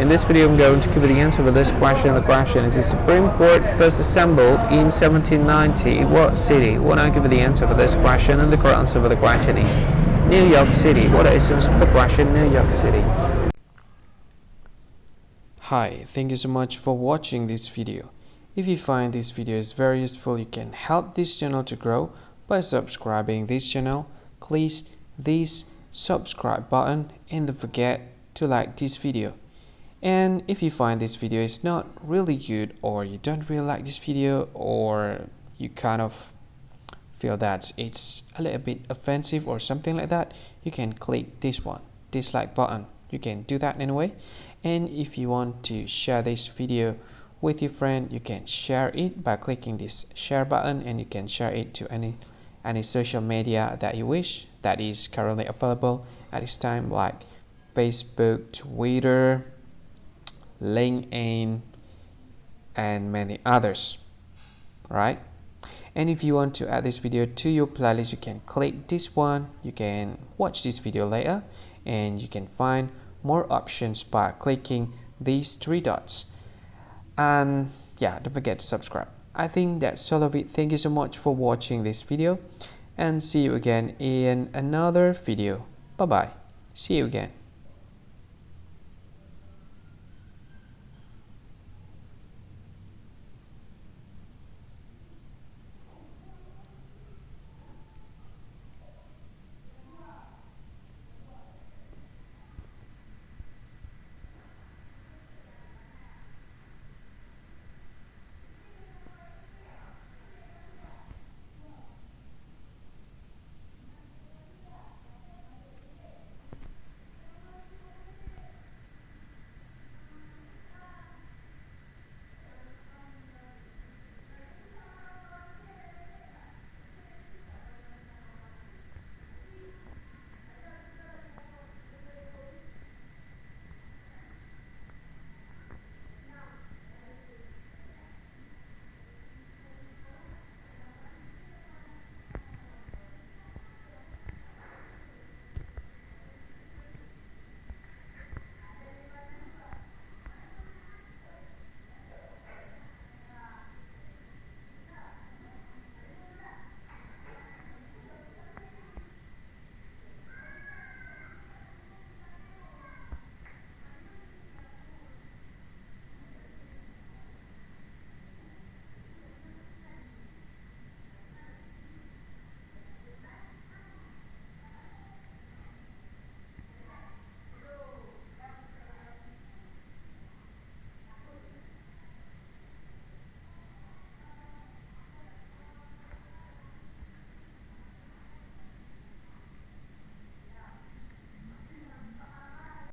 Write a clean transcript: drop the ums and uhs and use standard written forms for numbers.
In this video I'm going to give you the answer for this question. The question is: the Supreme Court first assembled in 1790 what city? Well, I'll give you the answer for this question, and the correct answer for the question is New York City. What is the answer for the question? New York City. Hi, thank you so much for watching this video. If you find this video is very useful, you can help this channel to grow by subscribing this channel. Click this subscribe button and don't forget to like this video. And if you find this video is not really good, or you don't really like this video, or you kind of feel that it's a little bit offensive or something like that, you can click this one, dislike button. You can do that anyway. And if you want to share this video with your friend, you can share it by clicking this share button, and you can share it to any social media that you wish that is currently available at this time, like Facebook, Twitter, LinkedIn, and many others. Right? And if you want to add this video to your playlist, you can click this one. You can watch this video later, and you can find more options by clicking these three dots. And yeah, don't forget to subscribe. I think that's all of it. Thank you so much for watching this video, and see you again in another video. Bye bye. See you again.